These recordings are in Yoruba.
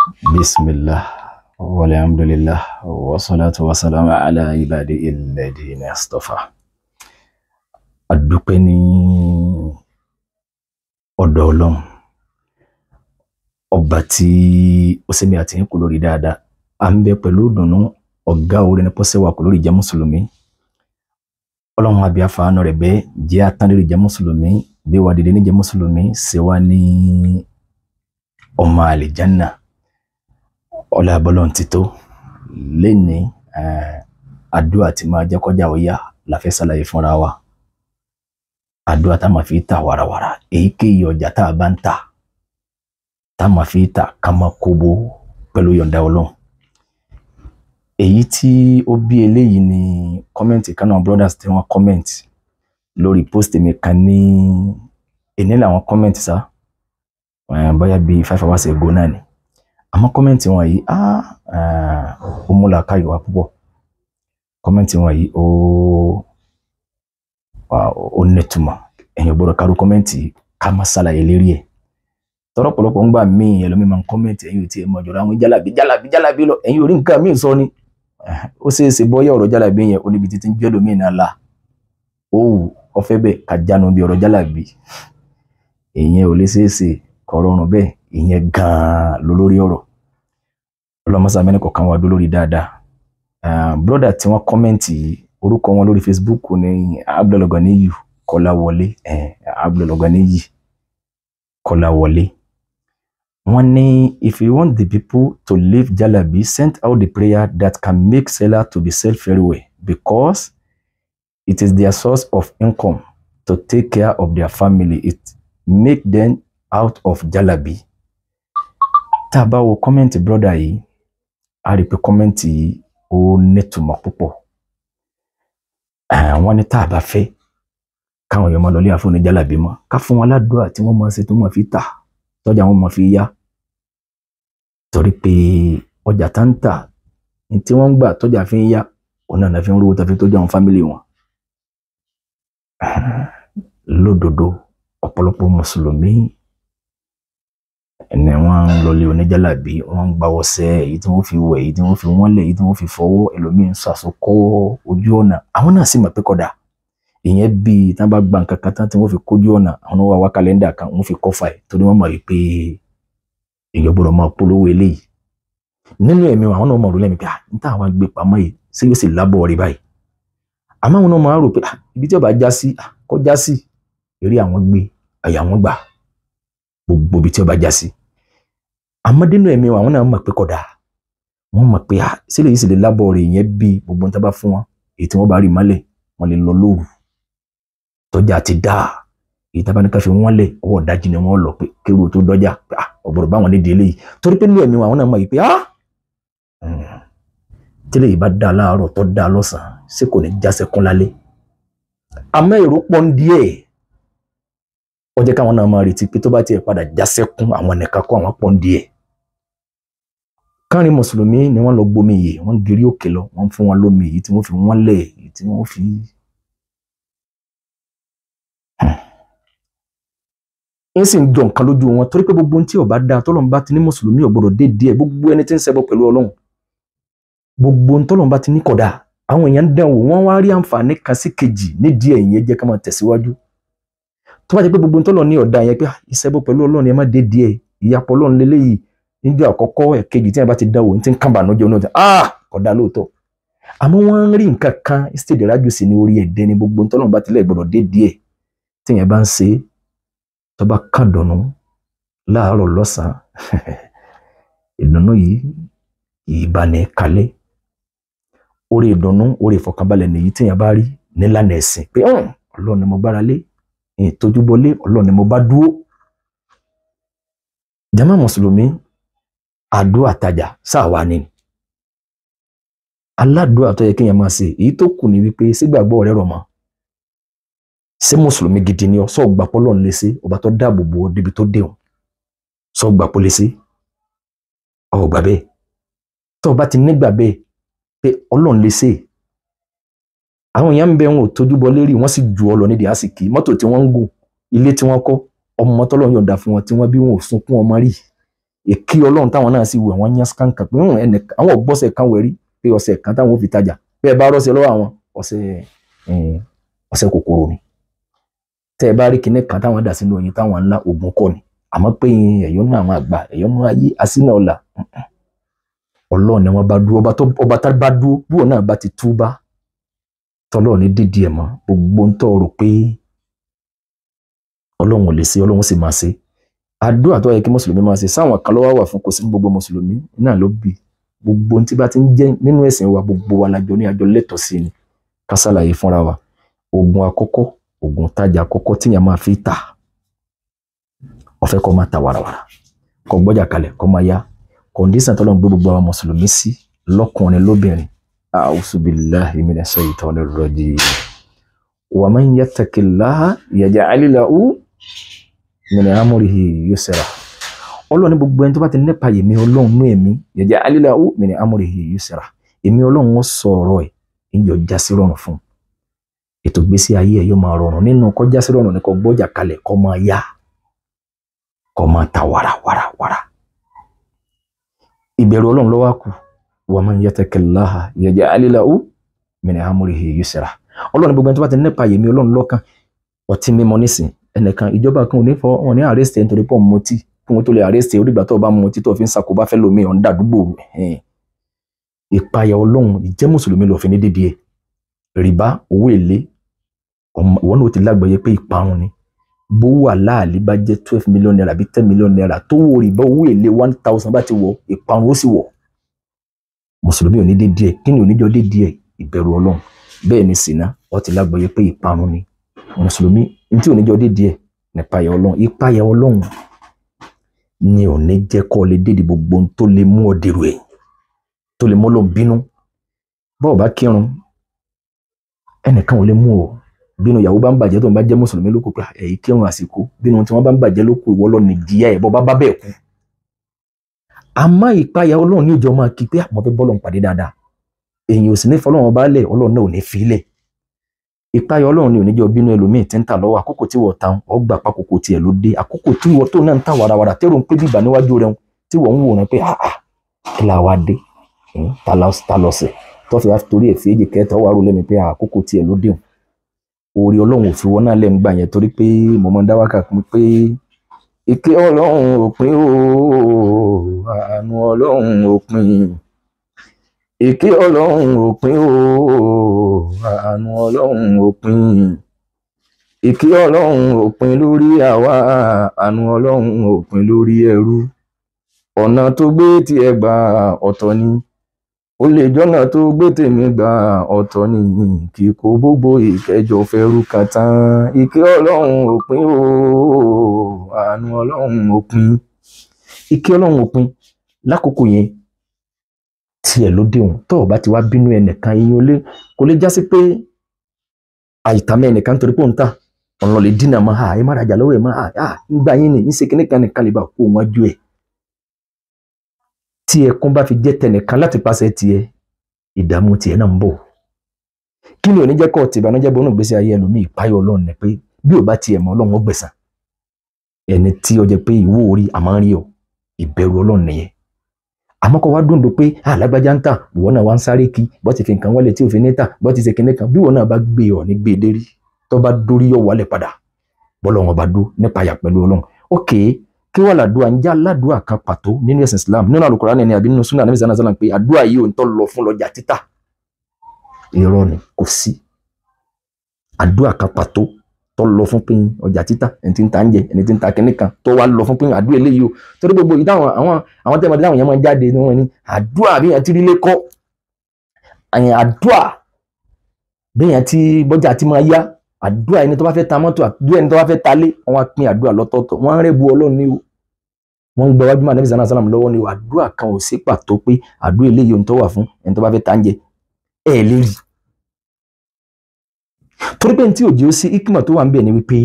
بسم الله والحمد لله والصلاة والسلام على عباده الذين اصطفى. Adúpẹ́ ní ọ̀dọ̀ Ọlọ́run ọba tí ó ṣe mí àti yín kú lórí dáadáa. À ń bẹ pẹ̀lú ìdùnnú ọ̀gá orin ní pọ́sẹ̀ wà kú lórí jẹ́ mùsùlùmí. Ọlọ́run àbí àfààní rẹ̀ bẹ́ẹ̀ jẹ́ àtàn lórí jẹ́ mùsùlùmí bí wà dìde ní jẹ́ mùsùlùmí ṣe wá ní ọmọ àlìjánà. Ọlá bọ́lọ́n ti tó lẹ́ni àdúrà tí máa jẹ́ kọjá òyà la fẹ́ ṣàlàyé fúnra wa. Àdúrà tá máa fi ta wàràwàrà èyíkéyìí ọjà tá a bá ń tà tá máa fi ta ká máa kóbó pẹ̀lú yọ̀ǹda Ọlọ́run. Èyí tí ó bí eléyìí ni kọ́mẹ́ǹtì kan náà brothers tí wọ́n kọ́mẹ́ǹtì lórí post mi kan ní èní làwọn kọ́mẹ́ǹtì sá bóyá bíi 5 hours ago náà ni. Àmọ́ kọ́mẹ́ǹtì wọn yìí ó mú làákàyè wá púpọ̀. Kọ́mẹ́ǹtì wọn yìí ó nítumọ̀. Ẹ̀yin ò gbọ́dọ̀ kárú kọ́mẹ́ǹtì ká má ṣàlàyé lérí ẹ̀. Tọ́rọ̀pọ̀lọpọ̀ ń gbà míì ẹlòmíì máa ń kọ́mẹ́ǹtì ẹ̀yin ò tí ẹ mọ̀ jọ̀rọ̀ àwọn jálàbí lọ ẹ̀yin ò rí nǹkan míì sọ ni. Ó ṣeéṣe bọ́yá ọ̀rọ̀ jálàbí yẹn ó níbi títí ń jẹ́ ẹlòmíì náà la. Ó wù ọfẹ́ bẹ́ẹ̀ ká jánu bí ọ̀rọ̀ jálàbí. Ìyẹn ò lè ṣeéṣe kọ̀rọ̀rùn bẹ́ẹ̀ ìyẹn gan-an lólórí ọ̀rọ̀. Ọlọ́mọsá mẹ́rin kọ̀ọ̀kan wà lórí dáadáa. Brother tí wọ́n kọ́mẹ́ǹtì orúkọ wọn lórí Facebook ní Abdulganiyu Kọ́láwọlé. Abdulganiyu Kọ́láwọlé. Wọ́n ní if you want the people to leave jalabi, send out the prayer that can make seller to be sell very well because it is their source of income to take care of their family. It make them out of jalabi. Tá bá wo kọ́mẹ́ǹtì brother yìí a rí pé kọ́mẹ́ǹtì yìí ó nítumọ̀ púpọ̀. Wọ́n ní tá bá fẹ́ káwọn èèyàn máa lọ lé àfúnni jálàbí mọ́ ká fún wọn ládùúrà tí wọ́n máa ṣe tó máa fi tà tọ́jà wọn máa fi yá. Torí pé ọjà tá ń tà ní tí wọ́n ń gbà tọ́jà fi ń yá òun náà fi ń rówó tó fi tọ́jú àwọn fámìlì wọn. Lódodo ọ̀pọ̀lọpọ̀ mùsùlùmí ẹni wọ́n ń lọ lé oníjálàbí wọ́n ń gba ọṣẹ èyí tí wọ́n fi wẹ̀ èyí tí wọ́n fi wọ́nlẹ̀ èyí tí wọ́n fi fọwọ́ ẹlòmíì ń ṣàsokọ́ ojú ọ̀nà àwọn náà sì mọ̀ pé kódà ìyẹn bí tí wọ́n bá gba nǹkan kan tán tí wọ́n fi kójú ọ̀nà àwọn wá kálẹ́ndà kan wọ́n fi kọ́fà ẹ̀ torí wọ́n mọ̀ wípé èèyàn gbọ́dọ̀ máa polówó eléyìí nínú ẹ̀mí àwọn náà mọ̀ rú lẹ́mìí pé ní táwọn gbé pamọ́ yìí ṣé yóò sì lábọ̀ rí báyìí. Àmọ́ àwọn náà máa rò pé ibi tí ó bá já sí kó já sí eré àwọn gbé àyà wọn gbà gbogbo ibi tí ó bá já sí. Àmọ́ nínú ẹ̀mí àwọn náà mọ̀ pé kódà wọ́n mọ̀ pé sílẹ̀ yìí sì lè lábọ̀ rẹ̀ ìyẹn bí gbogbo ń tábà fún wọn èyí tí wọ́n bá rí mọ́lẹ̀ wọ́n lè lọ lóru tọ́jà ti dá èyí tábà ní ká fi wọ́n lẹ̀ ọwọ́ ọ̀dájú ni wọ́n lọ pé kéwòn tó dọ́jà ọ̀gbọ̀rọ̀ bá wọn nídìí eléyìí torí pé nínú ẹ̀mí àwọn náà mọ̀ yìí pé tílẹ̀ yìí bá dá láàárọ̀ tó dá lọ́sàn-án ṣé kò ní jásẹ̀ kún lálẹ́. Àmọ́ èrò pọ̀ ń díẹ̀ ó jẹ́ káwọn náà máa retí pé tó bá tiẹ̀ padà jásẹ̀ kún àwọn nìkan kó àwọn pọ̀ ń díẹ̀. Kárin mùsùlùmí ni wọ́n lọ gbomi yìí wọ́n gírí òkè lọ wọ́n fún wọn lómi èyí tí wọ́n fi wọ́n lẹ̀ èyí tí wọ́n fi. ń sì ń jọ nǹkan lójú wọn torí pé gbogbo ohun tí ó bá dáa tọ́lọ́run bá ti ní mùsùlùmí ò gbọdọ̀ dé díẹ̀ gbogbo ẹni tí ń ṣẹbọ pẹ̀lú Ọlọ́run gbogbo ohun tọ́lọ́run bá ti ní kódà àwọn èèyàn ń dánwò wọ́n wá rí àǹfààní kan sí kejì nídìí ìyẹn jẹ́ ká máa tẹ̀síwájú. Tó bá jẹ́ pé gbogbo ohun tọ́lọ́run ní ọ̀dà yẹn pé ìṣẹbọ pẹ̀lú Ọlọ́run ẹ má dé díẹ̀ ìyapọ̀ Ọlọ́run lélẹ́yìí níjọ́ àkọ́kọ́ ẹ̀kejì tí wọ́n bá ti dánwò ní ti ń kàbànújẹ́ náà kódà lóòótọ́. Àmọ́ wọ́n ń rí nǹkan kan ìsìtèdè rájú sí ní orí ẹ̀dẹ́ ní gbogbo ohun tọ́lọ́run bá ti lẹ̀ gbọdọ̀ dé díẹ̀ tí yẹn bá ń ṣe tó bá kàn dùnnú láàárọ̀ lọ́sàn-án ìdùnnú yìí ìbànú kalẹ̀ orí ìdùnnú orí ìfọ̀kànbalẹ̀ nìyí tí yẹn bá rí nílànà ẹ̀sìn pé Ọlọ́run ni mo gbára lé ìtójúbọlé Ọlọ́run ni mo bá dúró. Jàmá mùsùlùmí àdúà tajà sáàwá ni aládùúà tó yẹ kí yẹn máa ṣe èyí tó kù ní wípé sígbàgbọ́ rẹ̀ rọ̀ mọ́ ṣé mùsùlùmí gidi ni ọ sọ gbà pé Ọlọ́run lè ṣe ọba tó dáàbò bò ọ débi tó dé òun sọ gbà pé lè ṣe ọ gbà bẹ́ẹ̀ tó o bá ti nígbà bẹ́ẹ̀ pé Ọlọ́run lè ṣe àwọn èèyàn ń bẹ wọn ò tójú bọ lérí wọn sì ju ọ lọ nídìí àsìkí mọ́tò tí wọ́n ń gùn ilé tí wọ́n kọ́ ọmọ tọ́lọ́run yọ̀ǹda fún wọn tí wọ́n bí wọn ò sunkún ọmọ rí èkí Ọlọ́run táwọn náà sì wẹ̀ wọ́n yán skankan pé àwọn ọ̀gbọ́sẹ̀ kan wẹ̀rí pé ọ̀sẹ̀ kan táwọn ò fi tajà bẹ́ẹ̀ bá rọ́ọ̀sẹ̀ lọ́wọ́ àwọn ọ̀sẹ̀ kòkòrò ni tẹ́ ẹ bá rí kinní kan táwọn dà sínú oyin táwọn ńlá ogun kọ́ ni àmọ́ pé ẹ̀yọ́nú àwọn àgbà ẹ̀yọ́nú ayé asínà ọ̀la Ọlọ́run ni wọ́n bá dúró ọba tá bá dúró búrò náà bá ti túbá tọ́lọ́run ní dídí ẹ̀ mọ́ gbogbo ń tọ́ rò pé Ọlọ́run ò lè ṣe Ọlọ́run sì máa ṣe àdúrà tó yẹ kí mùsùlùmí máa ṣe sáwọn kan ló wà fún kò sí gbogbo mùsùlùmí náà ló bì gbogbo ohun tí bá ti ń jẹ́ nínú ẹ̀sìn wa gbogbo wa lájọ ní àjọ lẹ́tọ̀ọ́ sí ni ká ṣàlàyé fúnra wa oògùn àkọ́kọ́ oògùn tajà àkọ́kọ́ tíyàn máa fi tà ọ̀fẹ́ kọ́ máa ta wàràwàrà kọ́ gbọ́jà kalẹ̀ kọ́ máa yá kọ̀ǹdíṣàn tọ́lọ́ ń gbé gbogbo àwọn mùsùlùmí sí lọ́kùnrin lóbìnrin a'udhu billahi minash shaitanir rajim wa man yattaqillaha yaj'al lahu min amrihi yusra Ọlọ́run ní gbogbo ẹni tó bá ti nípa èmi Ọlọ́run nú èmi yaj'al lahu min amrihi yusra èmi Ọlọ́run ó sọ̀rọ̀ ẹ̀ ìjọ já sí rọrùn fún ètò ìgbésí ayé ẹ̀ yóò máa rọrùn nínú kó já sí rọrùn ní kó gbọ́jà kalẹ̀ kó máa yá kó máa ta wàràwàrà ìbẹ̀rù Ọlọ́run ló wá kù wa man yattaqillaha yaj'al lahu min amrihi yusra Ọlọ́run gbogbo ẹni tó bá ti nípa èmi Ọlọ́run lọ́kàn ọtí mímọ nísìn ẹnìkan ìjọba kan ò ní fọwọ́ wọn ní arrest ẹ̀ nítorí pọ̀ mọ́tì kí wọ́n tó lè arrest ẹ̀ orígbà tó bá mọ́tì tó fi ń ṣàkóbá fẹ́ lómi ọ̀n dàdúgbò ìpayà Ọlọ́run ìjẹ́ mùsùlùmí lọ fi ní dédé ẹ̀ rìbá owó èlé wọn náà ti lágbàáyé pé ìparun ni bówó àláàlí bá jẹ́ 12 million naira bí 10 million naira tó wó rìbá owó èlé 1000 bá ti wọ ìparun ó sì wọ̀ mùsùlùmí ò ní dédé ẹ̀ kí ni oníjọ́ dédé ẹ̀ ìbẹ̀rù Ọlọ́run bẹ́ẹ̀ ni sìnà wọ́n ti lágbàáyé pé ìparun ni mùsùlùmí ní tí oníjọ́ dédé ẹ̀ nípayà Ọlọ́run ìpayà Ọlọ́run ni ò ní jẹ́ kó lè dédé gbogbo tó lè mú ọ dèrò ẹ̀ tó lè mọ́ lọ bínú bọ́ọ̀ bá kírun ẹnìkan ò lè mú ọ bínú ìyàwó bá ń bàjẹ́ tó ń bá jẹ́ mùsùlùmí ló kù pé èyí kírun àsìkò bínú tí wọ́n bá ń bàjẹ́ ló kù ìwọ lọ nìjìyà ẹ̀ bọ́ bá bẹ́ẹ̀ kú àmọ́ ìpayà Ọlọ́run ní ìjọ máa kí pé àmọ́ fẹ́ bọ́lọ̀ ń pàdé dáadáa èyàn ò sì ní fọlọ́run bá lẹ̀ Ọlọ́run náà ò ní fi lẹ̀ ìpayà Ọlọ́run ní oníjọ bínú ẹlòmíì tí ń tà lọ́wọ́ àkókò tí wọ́n ta ọgbà pákòkò tiẹ̀ ló dé àkókò tí wọ́n tó náà ń tà wàràwàrà tẹ́rù ń pé bíbà níwájú rẹ̀ tí wọ́n ń wòran pé kí la wá dé ta lọ́sẹ̀ tó fi torí ẹ̀ fi èjì kẹta ó wà rú lẹ́mi pé àkókò tiẹ̀ ló dé orí Ọlọ́run ò fi wọ́n náà lẹ́ ń gbà yẹn torí pé mo máa ń dá wákà pé ìkẹ́ Ọlọ́run ò pin o àánú Ọlọ́run ò pin ìkẹ́ Ọlọ́run ò pin o àánú Ọlọ́run ò pin ìkẹ́ Ọlọ́run ò pin lórí àwa àánú Ọlọ́run ò pin lórí ẹrú ọ̀nà tó gbé tiẹ̀ gbà ọ̀tọ̀ ni ó lè jọ́nà tó gbé tèmi gbà ọ̀tọ̀ ni kí kò gbogbo ìkẹjọ fẹ́rú kan tán ìkẹ́ Ọlọ́run ò pin o àánú Ọlọ́run ò pin ìkẹ́ Ọlọ́run ò pin lákòókò yẹn tiẹ̀ ló déhùn tó o bá ti wá bínú ẹnìkan yín kò lè já sí pé àìtàmẹ́ ẹnìkan torí pé òun tà ọ̀nà lè dínà máa ẹ má rajà lọ́wọ́ ẹ máa nígbà yín ni ń ṣe kíní kan nìkan lè bá kó wọn ju ẹ̀ tí ẹkún bá fi jẹ́ tẹnìkan láti pàṣẹ tiẹ̀ ìdààmú tiẹ̀ náà ń bọ̀ kí ni ò ní jẹ́ kọ́ ti ìbànújẹ́ bọ́nú ìgbésí ayé ẹlòmíì ìpáyọ̀ Ọlọ́run ni pé bí ò bá tiẹ̀ mọ́ Ọlọ́run ó gbẹ̀san ẹni tí ó jẹ́ pé ìwọ orí àmọ́ rí ọ ìbẹ̀rù Ọlọ́run nìyẹn àmọ́ kọ́ wá dúndò pé alágbájá ń tà ìwọ náà wá ń sáré kí bọ́ ti fi nǹkan wọlé tí òfin ní tà bọ́ ti ṣe kinní kan bí ìwọ náà bá gbé ọ ní gbé dérí tó bá dórí yọ wálẹ̀ padà bọ́lọ̀ wọn bá dó nípa yà pẹ̀lú Ọlọ́run ok kí wọ́n làdúrà ń já ládùúà kan pàtó nínú ẹ̀sìn Islam nínú Al-Qur'ani ní àbí nínú súnà Ànábì sallallahu alaihi wasallam pé àdúrà yìí ò ń tọ́ lọ fún lọ́jà títà irọ́ ni kò sí àdúrà kan pàtó tó lọ fún pín ọjà títà ẹni tí ń ta ń jẹ ẹni tí ń ta kinní kan tó wá lọ fún pín àdúrà eléyìí o torí gbogbo yìí táwọn àwọn tẹ́mọ̀dé táwọn yẹn máa jáde ní wọn ni àdúrà bí yẹn ti rí lẹ́kọ́ àdúrà bí yẹn ti bọ́jà ti máa yá àdúrà ẹni tó bá fẹ́ ta mọ́tò àdúrà ẹni tó bá fẹ́ ta lé wọn á pín àdúrà lọ́tọ̀ọ̀tọ̀ wọn ń rẹ́bu Ọlọ́run ní o wọn ń gba wájú mọ́ Ànábì sallallahu alaihi wasallam lọ́wọ́ ní o àdúrà kan ò sí pàtó pé àdúrà eléyìí ohun tó wà fún ẹni tó bá fẹ́ ta ń jẹ ẹ̀ lè rí torí pé tí òjì ó sí ikima tó wà ń bẹ̀ ni wípé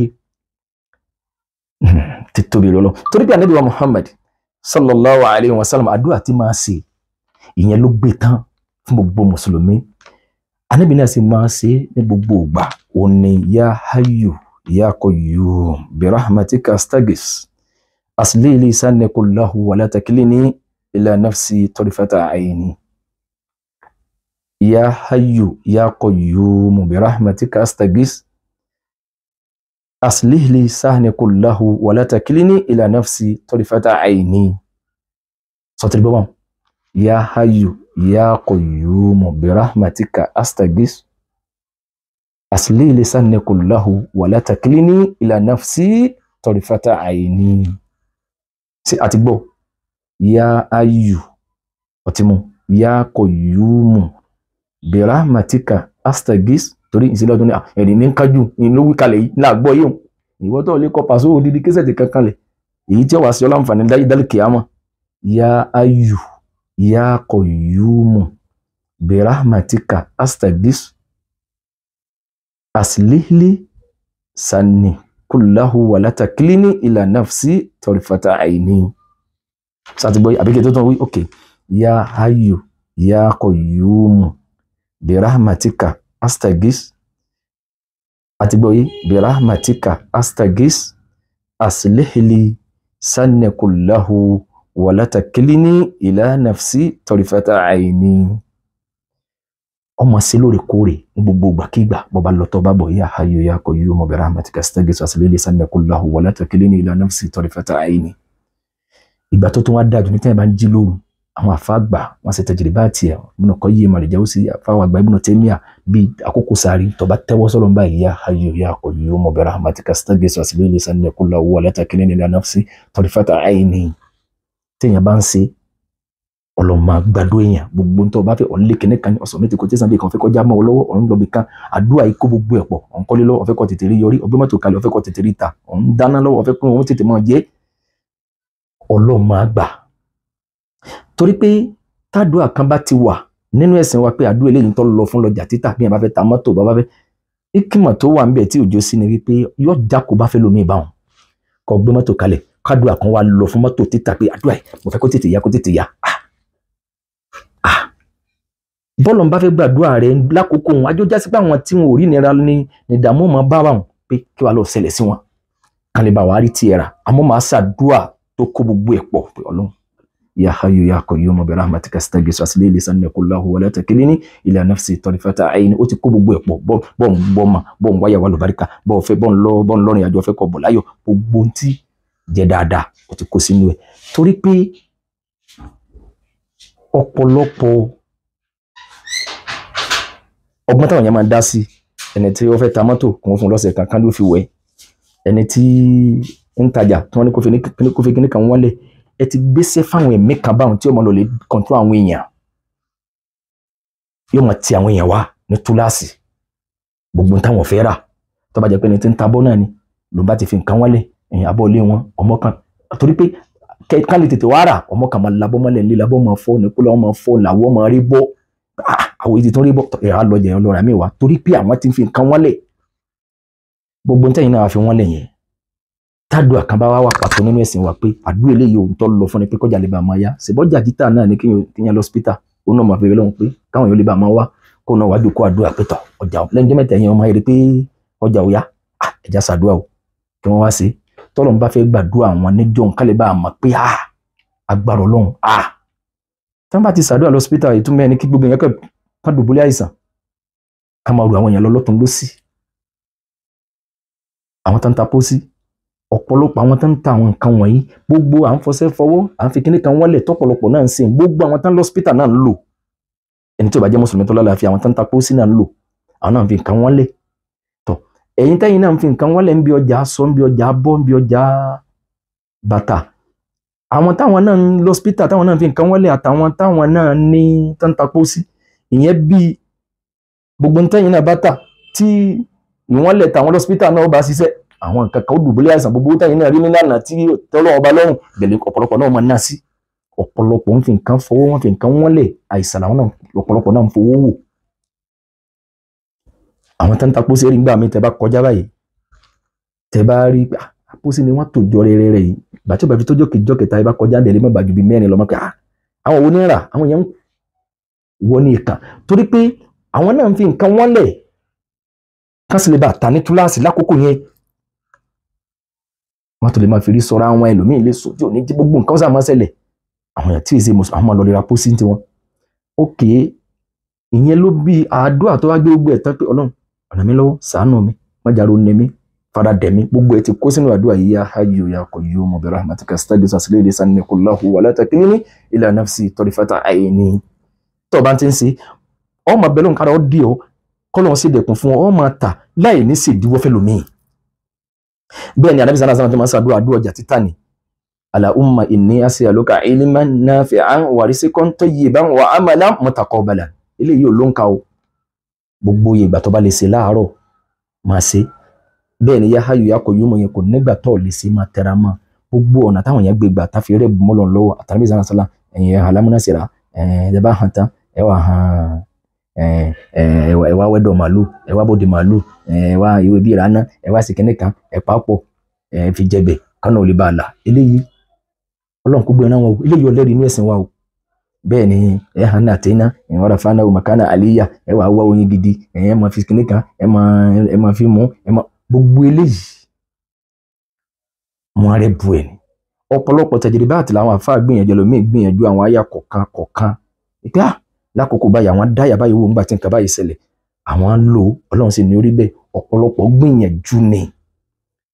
ti tóbi lọ́lọ́ torí pé Ànábì wa Muhammad sallallahu alaihi wasallam àdúrà tí máa ṣe ìyẹn ló gbé tán fún gbogbo mùsùlùmí Ànábì náà sì máa ṣe ní gbogbo ìgbà ó ní ya hayyu ya qayyum bi rahmatika astaghis أصلي لساني كله ولا تكلني إلى نفسي طرفة عيني يا حي يا قيوم برحمتك أستغيث أصلح لي شأني كله ولا تكلني إلى نفسي طرفة عيني. سطر بابا يا حي يا قيوم برحمتك أستغيث أصلح لي شأني كله ولا تكلني إلى نفسي طرفة عيني. سي أتبو يا حي أتمو يا قيوم برحمتك أستغيث torí ìsílẹ̀ ọdún ní ẹ̀rí ní kájú ní ló wí kalẹ̀ yìí láàgbọ́ yìí ìwọ́n tó lè kọ́ pàṣẹ òdìdí kẹsẹ̀tì kankan lẹ̀ èyí tí ó wà sí ọ láǹfààní dálì kìámọ̀ ya ayyu ya qayyumu birahmatika astaghis aslih li sanni kullahu wala taklini ila nafsi tarfata aini. Sátìgbọ́ àbíkẹ́ tó tán wí ok ya ayyu ya qayyumu birahmatika Astagis atiboyi birahmatika astagis aslihli sanni kullahu wala takilini ila nafsi tarfata aini. Ọmọ sí lóòrèkóòrè ní gbogbo ìgbàkígbà bó bá lọ tó bá bọ̀ ya hayyu ya qayyum birahmatika astagis aslihli sanni kullahu wala takilini ila nafsi tarfata aini. Ìgbà tó tún wá dájú ní tẹ́yìn bá ń jí lóru àwọn àfáàgbà wọn ṣe tajribati ẹ̀ Ibn Qayyim al-Jawziyya àfáàgbà Ibn Taymiyyah bí àkókò sáré tó bá tẹ́wọ́ sọ́lọ́ báyìí ya hayyu ya qayyum birahmatika astaghis waslih li sanni kullahu wala takilni ila nafsi tarfata aini. Téèyàn bá ń ṣe ọlọ́mọ gbàdúrà èèyàn gbogbo tó bá fẹ́ ọ̀nlẹ́kẹ̀ẹ́ kan ọ̀sọ̀ méjì kò tẹ́sán bí kan fẹ́ kọjá mọ́ ọ lọ́wọ́ ọ̀n lọ́bì kan àdúrà ikú gbogbo ẹ̀ pọ̀ ọ̀n kọ́lé lọ́wọ́ ọ̀fẹ́ kọ́ tètè rí yọrí ọgbẹ́ mọ́tò kalẹ̀ ọ̀fẹ́ kọ́ tètè rí ta ọ̀n dáná lọ́wọ́ ọ̀fẹ́ pé wọ́n tètè mọ́ jẹ́ ọlọ́mọ àgbà. Torí pé tádùá kan bá ti wà nínú ẹ̀sìn wa pé àdúrà eléyìí tó lọ fún lọ́jà títà bí ẹ bá fẹ́ ta mọ́tò bá fẹ́ ìkìmọ̀ tó wà níbẹ̀ tí òjò sí ni wípé yóò jákò bá fẹ́ lómi ìbáwọn kó gbé mọ́tò kalẹ̀ kádùá kan wá lọ fún mọ́tò títà pé àdúrà yìí mo fẹ́ kó tètè yá bọ́ọ̀lù ń bá fẹ́ gbàdúrà rẹ̀ lákòókò wọn ajó jásí pé àwọn tí wọn ò rí nira ní ìdààmú ọmọ bá wọn pé kí wàá lọ ṣẹlẹ̀ sí wọn kan lè bá wàá rí tiẹ̀ rà àmọ́ màá ṣàdúrà tó kó gbogbo ẹ̀ pọ̀ pé Ọlọ́run ya hayyu ya qayyum birahmatika astaghis waslih li sanni kullahu wala takilni ila nafsi tarfata aini. Ó ti kó gbogbo ẹ̀ pọ̀ bọ́ ń gbọ́mà bọ́ ń wáyà wà lùbáríkà bọ́ fẹ́ bọ́ ń lọ́rin àjọ fẹ́ kọ̀ bọ̀ láyọ̀ gbogbo tí jẹ́ dáadáa ó ti kó sínú ẹ̀. Torí pé ọ̀pọ̀lọpọ̀ ọgbọ́n táwọn yẹn máa ń dá sí ẹni tí ó fẹ́ ta mọ́tò kò ń fún lọ́sẹ̀ kankan ló fi wẹ̀ ẹni tí ń tajà tí wọ́n ní kó fi kíní kan wọ́lẹ̀ ẹ ti gbéṣẹ́ fáwọn ẹ̀mí kan báwọn tí ó máa lọ lè control àwọn èèyàn yóò máa ti àwọn èèyàn wá ní túláàsì gbogbo táwọn fẹ́ rà tó bá jẹ́ pé ẹni tí ń tabọ́ náà ni ló bá ti fi nǹkan wọ́lẹ̀ ẹ̀yìn abọ́ ilé wọn ọmọ kan torí pé ká lè tètè wá rà ọmọ kan máa labọ́ mọ́lẹ̀ ńlẹ́ labọ́ máa fọ́ ní kúlọ̀ máa fọ́ làwọ́ máa rí bọ́ àwọn èdè tó rí bọ́ ẹ̀ á lọ jẹun lọ́ra mi wá torí pé àwọn ti fi nǹkan wọ́lẹ̀ gbogbo tẹ́yìn náà fi wọ́lẹ̀ yẹn tádùá kan bá wà pàtó nínú ẹ̀sìn wa pé àdúrà eléyìí ohun tó lọ fún ni pé kọjá lè bá máa yá ṣèbọ́jà títà náà ní kíyàn lọ hospital ó náà máa fi lọ́hùn pé káwọn yóò lè bá máa wá kó náà wá dúkọ́ àdúrà pé tọ̀ ọjà lẹ́yìn jẹ́ mẹ́ta ẹ̀yìn ọmọ rí pé ọjà ò yá ẹ̀já ṣàdúrà o kí wọ́n wá sí tọ́lọ́run bá fẹ́ gbàdúrà wọn níjọ́ nǹkan lè bá mọ̀ pé agbára Ọlọ́run tí wọ́n bá ti ṣàdúrà lọ hospital ìtumọ̀ ẹni kí gbogbo yẹn kàn dùbúlẹ̀ àìsàn ká máa ru àwọn èèyàn lọ́tún lósì àwọn tó ń ta pósí ọ̀pọ̀lọpọ̀ àwọn tó ń ta àwọn nǹkan wọ̀nyí gbogbo à ń fọṣẹ́ fọwọ́ à ń fi kíní kan wọ́lẹ̀ tọ́pọ̀lọpọ̀ náà ń sìn gbogbo àwọn tó ń lọ hospital náà ń lò ẹni tí ó bá jẹ́ mùsùlùmí tó lálàáfíà àwọn tó ń ta pósí náà ń lò àwọn náà ń fi nǹkan wọ́lẹ̀ tọ̀ ẹ̀yin tẹ́yìn náà ń fi nǹkan wọ́lẹ̀ ń bí ọjà aṣọ ń bí ọjà abọ́ ń bí ọjà bàtà àwọn táwọn náà ń lọ hospital táwọn náà ń fi nǹkan wọ́lẹ̀ àtàwọn táwọn náà ní tó ń ta pósí ìyẹn bí gbogbo tẹ́yìn náà bàtà tí ìwọ́nlẹ̀ táwọn lọ hospital náà bá ṣiṣẹ́ àwọn nǹkan kan ó dùbúlẹ̀ àìsàn gbogbo tẹ́yìn náà rí nílànà tí tọ́lọ́wọ́ bá lọ́rùn bẹ̀lẹ̀ ọ̀pọ̀lọpọ̀ náà máa ná sí ọ̀pọ̀lọpọ̀ ń fi nǹkan fọwọ́ wọn fi nǹkan wọ́nlẹ̀ àìsàn làwọn náà ọ̀pọ̀lọpọ̀ náà ń fowó wò àwọn tó ń ta pósí rí gbà mí tẹ bá kọjá báyìí tẹ bá rí pósí ni wọ́n tò jọ rẹ̀rẹ̀ yìí ìgbà tí ó bá fi tójọ́ kejọ́ kẹta bá kọjá bẹ̀lẹ̀ mọ́ bàjú bí mẹ́rin lọ́mọ pé àwọn wo ní rà àwọn yẹn wọ́n ní ìkà torí pé àwọn náà ń fi nǹkan wọ́nlẹ̀ kán sì lè bá ta ní túláàsì lákòókò yẹn wọ́n tó lè máa fi rí sọ́ra àwọn ẹlòmíì lè sọ tí ò ní jí gbogbo nǹkan sá máa ṣẹlẹ̀ àwọn èèyàn tí ì ṣe mùsùlùmí àwọn lọ́ọ́ lè ra pósí tí wọn. ókè ìyẹn ló bí àdúrà tó wá gbé gbogbo ẹ̀ tán pé ọlọ́run ọ̀nà mi lọ́wọ́ ṣàánú mi májàrú ní mi fara dẹ̀ mi gbogbo ẹ̀ ti kó sínú àdúrà yìí ya hayyu ya qayyum bi rahmatika astaghfiru asli li sanni kullahu wa la takilni ila nafsi tarfata ayni. tó bá ti ń ṣe ọmọ bẹ́ẹ̀ ló ń kára ó dì ọ́ kọ́lọ́n sì dẹ̀kun fún ọ máa tà láì ní sì díwọ́ fẹ́ lómi. bẹ́ẹ̀ ni Ànábì sallallahu alaihi wasallam máa ń ṣàdúrà ọjà títà ni Allahumma inni as'aluka ilman nafi'an wa rizqan tayyiban wa amalan mutaqabbalan. eléyìí ò ló ń ka o gbogbo ìgbà tó bá lè ṣe láàárọ̀ máa ṣe bẹ́ẹ̀ ni ya hayyu ya qayyum yẹn kò nígbà tó lè ṣe máa tẹra mọ́ gbogbo ọ̀nà táwọn yẹn gbé gbà táfi rẹ̀ bùmọ́ lọ́n lọ́wọ́ Ànábì sallallahu alaihi wasallam ẹ̀yìn alámúnásíra ẹ̀ bá hàn tán ẹ̀ wà hàn ẹ wá wẹ́dọ̀ màálù ẹ wá bòde màálù ẹ wá ìwé bí ìrànà ẹ wá sìkẹ́nì kan ẹ papọ̀ ẹ fi jẹbẹ̀ kánà ò lè bá a là eléyìí ọlọ́run kó gbé náà wọn o eléyìí ọlẹ́rìí inú ẹ̀sìn wa o bẹ́ẹ̀ ni ẹ hàn ní àtẹ́ná ẹ wọ́n ra fáná o màkánà àlíyà ẹ wá wá oyin gidi ẹ máa fi sìkẹ́nì kan ẹ máa fi mú ẹ máa gbogbo eléyìí wọn rẹ bu ẹ ní ọ̀pọ̀lọpọ̀ tẹ̀jẹ̀dẹ̀ bá àti làwọn àfáà gbìyànjú ẹlòmíì gbìyànjú àwọn àyà kọ̀ọ̀kan ìpè lákòókò báyìí àwọn dáyà báyìí wò ń gbà tí nǹkan báyìí ṣẹlẹ̀ àwọn ń lò ọlọ́run sì ní orí bẹ́ẹ̀ ọ̀pọ̀lọpọ̀ gbìyànjú ni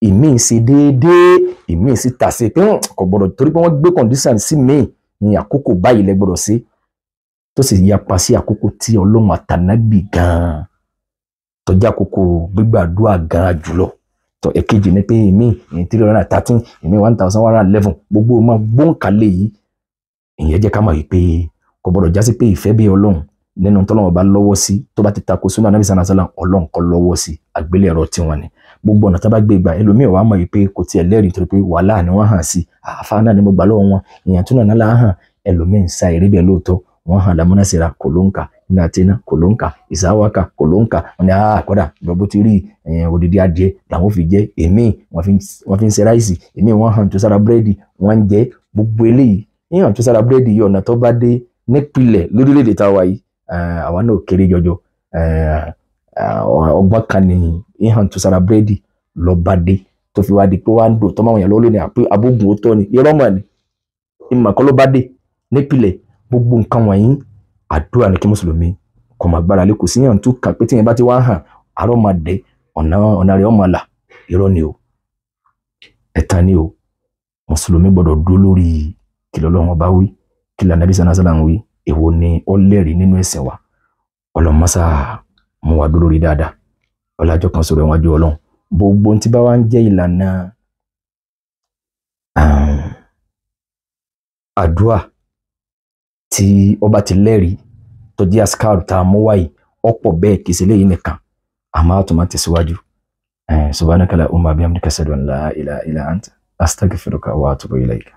ìmíì ṣe déédéé ìmíì sì tà sí pé kò gbọdọ̀ torí pé wọ́n gbé condition sí míì ní àkókò báyìí lẹ gbọdọ̀ sí tó sì yapa sí àkókò tí ọlọ́run àtànábì gan-an tó jẹ́ àkókò gbígbàdúrà gan-an jùlọ tó èkejì ni pé ìmíì 313 ìmíì 1111 gbogbo ọmọ gbóǹkalẹ̀ yìí ìyẹn jẹ́ ká mọ̀ yìí pé kò gbọdọ̀ jásí pé ìfẹ́ bí ọlọ́run nínú tọ́lọ́run bá lọ́wọ́ sí tó bá ti tako súnà Ànábì sallallahu alaihi wasallam ọlọ́run kọ́ lọ́wọ́ sí àgbélẹ̀rọ tiwọn ni gbogbo ọ̀nà tó bá gbé gbà ẹlòmíì wàá mọ̀ yìí pé kò tiẹ̀ lẹ́rìí torí pé wàhálà ni wọ́n hàn sí àáfàá náà ni mo gbà lọ́wọ́ wọn èèyàn tún náà láà hàn ẹlòmíì ń sa eré bẹ́ẹ̀ lóòótọ́ wọ́n hàn lámúnásíra kò ló ń kà iná àtẹná kò ló ń kà ìsáwáka kò ló ń kà wọn ni àkọ́dà gbogbo ti rí odidi adìẹ làwọn fi jẹ èmi wọ́n fi ń ṣe ráìsì èmi wọ́n hàn tó sára búrẹ́dì wọ́n ń jẹ gbogbo eléyìí yíyan tó sára búrẹ́dì yìí ọ̀nà tó bá dé nípìnlẹ̀ lórílẹ̀‐èdè táwa yìí àwa náà kéré jọjọ ọgbọ́n kan ní ìhàn tó sára búrẹ́dì lọ bá dé tó fi wá di pé wá ń dò tọ́ máa wọ̀nyàn lọ́wọ́ lónìí àpé abógun ó tọ́ ni irọ́ mọ̀ ni ìmọ̀ kan ló bá dé nípìnlẹ̀ gbogbo nǹkan wọ̀nyí àdúrà ní kí mùsùlùmí kò máa gbára lé kò sí yàn tó kà pé tí yẹn bá ti wá hàn àárọ̀ máa dẹ ọ̀nà rẹ̀ ọmọ là irọ́ ni o ẹ̀tàn ni o mùsùlùmí gbọ́dọ̀ dúró lórí kí l'Ọlọ́run bá wí kí l'Ànábì sallallahu alaihi wasallam wí èwo ni ó lẹ́rìí nínú ẹ̀sìn wa ọlọ́mọ́sá mú wa dúró lórí dáadáa ọlájọ́ kan sọ̀rọ̀ ìwájú ọlọ́run gbogbo tí bá wá ń jẹ́ ìlànà àdúrà tí ọba ti lẹ́rìí tó jẹ́ àsìkáàrù tá a mú wáyé ọ̀pọ̀ bẹ́ẹ̀ kì í ṣe léyìí nìkan àmọ́ àtún máa tẹ̀síwájú subhanaka la umma bihamdika ashhadu an la ilaha illa anta astaghfiruka wa atubu ilayka.